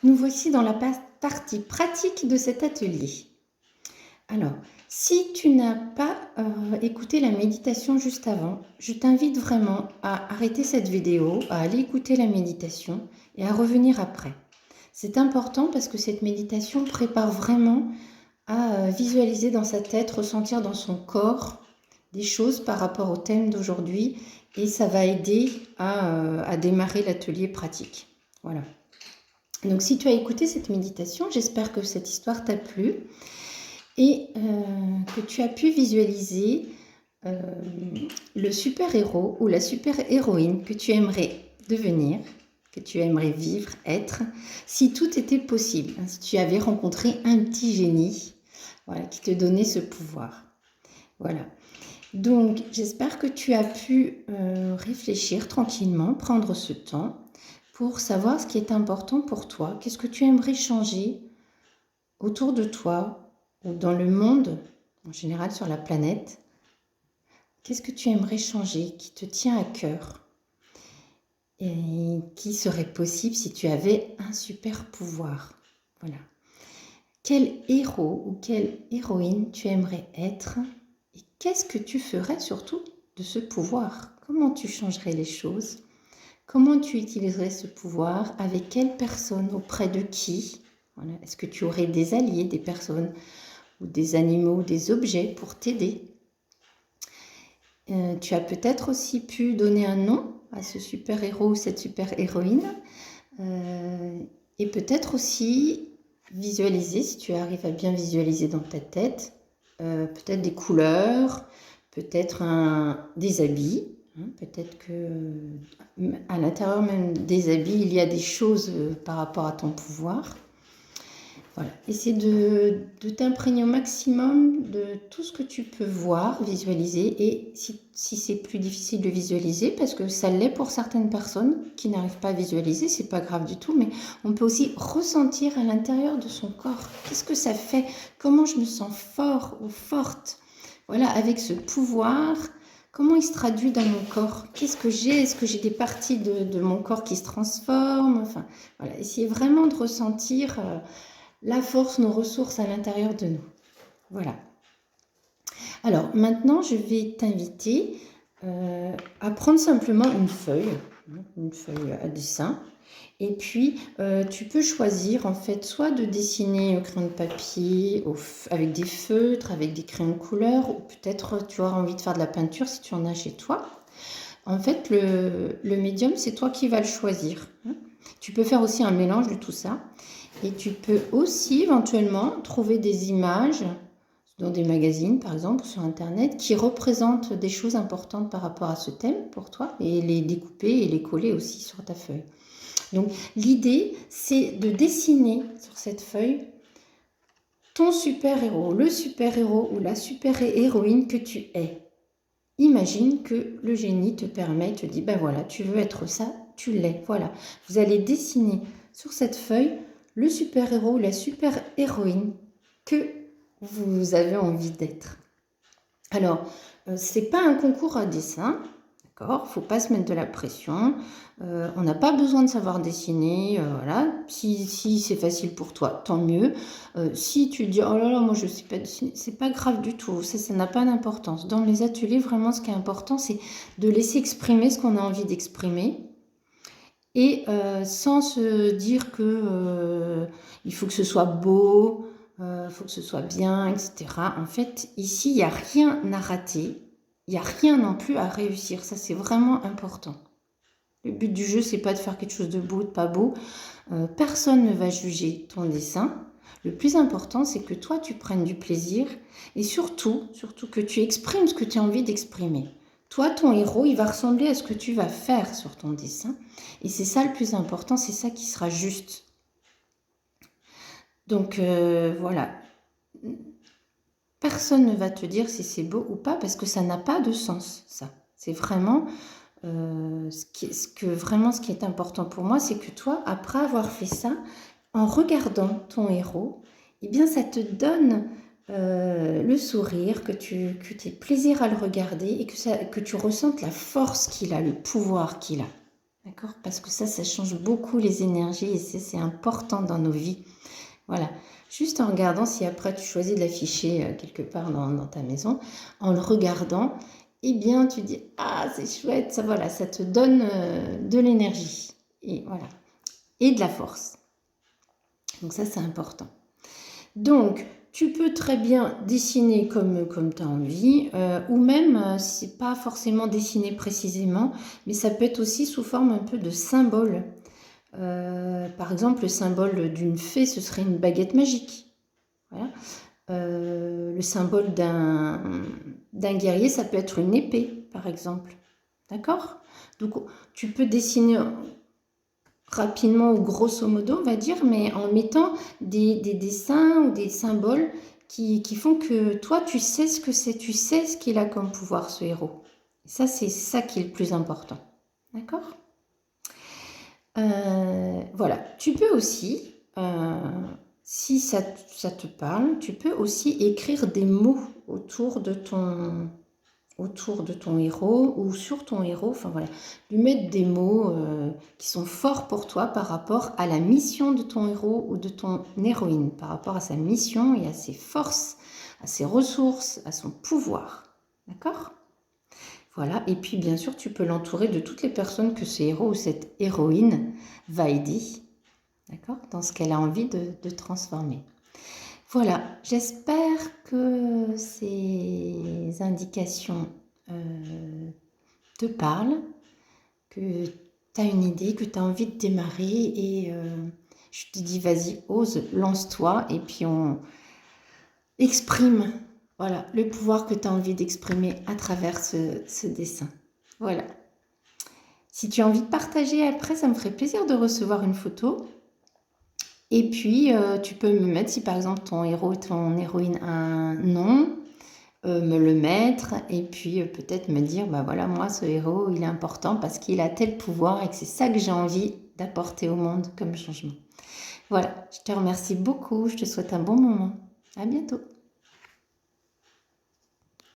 Nous voici dans la partie pratique de cet atelier. Alors, si tu n'as pas écouté la méditation juste avant, je t'invite vraiment à arrêter cette vidéo, à aller écouter la méditation et à revenir après. C'est important parce que cette méditation prépare vraiment à visualiser dans sa tête, ressentir dans son corps des choses par rapport au thème d'aujourd'hui et ça va aider à démarrer l'atelier pratique. Voilà. Donc si tu as écouté cette méditation, j'espère que cette histoire t'a plu et que tu as pu visualiser le super-héros ou la super-héroïne que tu aimerais devenir, que tu aimerais vivre, être, si tout était possible, si tu avais rencontré un petit génie, voilà, qui te donnait ce pouvoir. Voilà. Donc, j'espère que tu as pu réfléchir tranquillement, prendre ce temps pour savoir ce qui est important pour toi. Qu'est-ce que tu aimerais changer autour de toi ou dans le monde, en général sur la planète. Qu'est-ce que tu aimerais changer qui te tient à cœur et qui serait possible si tu avais un super pouvoir. Voilà. Quel héros ou quelle héroïne tu aimerais être et qu'est-ce que tu ferais surtout de ce pouvoir? Comment tu changerais les choses? Comment tu utiliserais ce pouvoir? Avec quelle personne? Auprès de qui? Voilà. Est-ce que tu aurais des alliés, des personnes ou des animaux, des objets pour t'aider? Tu as peut-être aussi pu donner un nom à ce super-héros ou cette super-héroïne. Et peut-être aussi visualiser, si tu arrives à bien visualiser dans ta tête, peut-être des couleurs, peut-être des habits. Peut-être que à l'intérieur même des habits, il y a des choses par rapport à ton pouvoir. Voilà. Essaie de t'imprégner au maximum de tout ce que tu peux voir, visualiser. Et si c'est plus difficile de visualiser, parce que ça l'est pour certaines personnes qui n'arrivent pas à visualiser, c'est pas grave du tout, mais on peut aussi ressentir à l'intérieur de son corps. Qu'est-ce que ça fait? Comment je me sens fort ou forte? Voilà, avec ce pouvoir, comment il se traduit dans mon corps? Qu'est-ce que j'ai? Est-ce que j'ai des parties de mon corps qui se transforment? Enfin, voilà, essayez vraiment de ressentir la force, nos ressources à l'intérieur de nous. Voilà. Alors, maintenant, je vais t'inviter à prendre simplement une feuille à dessin. Et puis, tu peux choisir, en fait, soit de dessiner au crayon de papier, avec des feutres, avec des crayons de couleur, ou peut-être tu auras envie de faire de la peinture si tu en as chez toi. En fait, le médium, c'est toi qui vas le choisir. Tu peux faire aussi un mélange de tout ça. Et tu peux aussi éventuellement trouver des images dans des magazines, par exemple, sur Internet, qui représentent des choses importantes par rapport à ce thème pour toi, et les découper et les coller aussi sur ta feuille. Donc, l'idée, c'est de dessiner sur cette feuille ton super-héros, le super-héros ou la super-héroïne que tu es. Imagine que le génie te permet, te dit, ben voilà, tu veux être ça, tu l'es, voilà. Vous allez dessiner sur cette feuille le super-héros ou la super-héroïne que vous avez envie d'être. Alors, c'est pas un concours à dessin, d'accord? Faut pas se mettre de la pression. On n'a pas besoin de savoir dessiner, voilà. Si c'est facile pour toi, tant mieux. Si tu dis oh là là, moi je sais pas dessiner, c'est pas grave du tout. Ça n'a pas d'importance. Dans les ateliers, vraiment, ce qui est important, c'est de laisser exprimer ce qu'on a envie d'exprimer. Et sans se dire que il faut que ce soit beau, il faut que ce soit bien, etc. En fait, ici, il n'y a rien à rater. Il n'y a rien non plus à réussir. Ça, c'est vraiment important. Le but du jeu, c'est pas de faire quelque chose de beau, de pas beau. Personne ne va juger ton dessin. Le plus important, c'est que toi, tu prennes du plaisir et surtout que tu exprimes ce que tu as envie d'exprimer. Toi, ton héros, il va ressembler à ce que tu vas faire sur ton dessin. Et c'est ça le plus important, c'est ça qui sera juste. Donc, voilà. Personne ne va te dire si c'est beau ou pas parce que ça n'a pas de sens, ça. C'est vraiment... ce qui est important pour moi, c'est que toi, après avoir fait ça, en regardant ton héros, eh bien, ça te donne le sourire, que tu aies plaisir à le regarder et que tu ressentes la force qu'il a, le pouvoir qu'il a. D'accord? Parce que ça change beaucoup les énergies et c'est important dans nos vies. Voilà. Juste en regardant, si après tu choisis de l'afficher quelque part dans ta maison, en le regardant, eh bien tu dis, ah c'est chouette, ça voilà, ça te donne de l'énergie. Et voilà. Et de la force. Donc ça c'est important. Donc, tu peux très bien dessiner comme tu as envie, ou même, c'est pas forcément dessiner précisément, mais ça peut être aussi sous forme un peu de symbole. Par exemple, le symbole d'une fée, ce serait une baguette magique. Voilà. Le symbole d'un guerrier, ça peut être une épée, par exemple. D'accord? Donc, tu peux dessiner rapidement ou grosso modo, on va dire, mais en mettant des dessins ou des symboles qui font que toi, tu sais ce que c'est, tu sais ce qu'il a comme pouvoir, ce héros. Ça, c'est ça qui est le plus important. D'accord? Voilà. Tu peux aussi, si ça te parle, tu peux aussi écrire des mots autour de ton héros ou sur ton héros, enfin voilà, lui mettre des mots qui sont forts pour toi par rapport à la mission de ton héros ou de ton héroïne, par rapport à sa mission et à ses forces, à ses ressources, à son pouvoir. D'accord? Voilà, et puis bien sûr, tu peux l'entourer de toutes les personnes que ce héros ou cette héroïne va aider, d'accord, dans ce qu'elle a envie de transformer. Voilà, j'espère que ces indications te parlent, que tu as une idée, que tu as envie de démarrer et je te dis vas-y, ose, lance-toi et puis on exprime voilà, le pouvoir que tu as envie d'exprimer à travers ce dessin. Voilà. Si tu as envie de partager après, ça me ferait plaisir de recevoir une photo. Et puis, tu peux me mettre, si par exemple ton héros, ton héroïne a un nom, me le mettre et puis peut-être me dire, bah voilà, moi ce héros, il est important parce qu'il a tel pouvoir et que c'est ça que j'ai envie d'apporter au monde comme changement. Voilà, je te remercie beaucoup, je te souhaite un bon moment. À bientôt.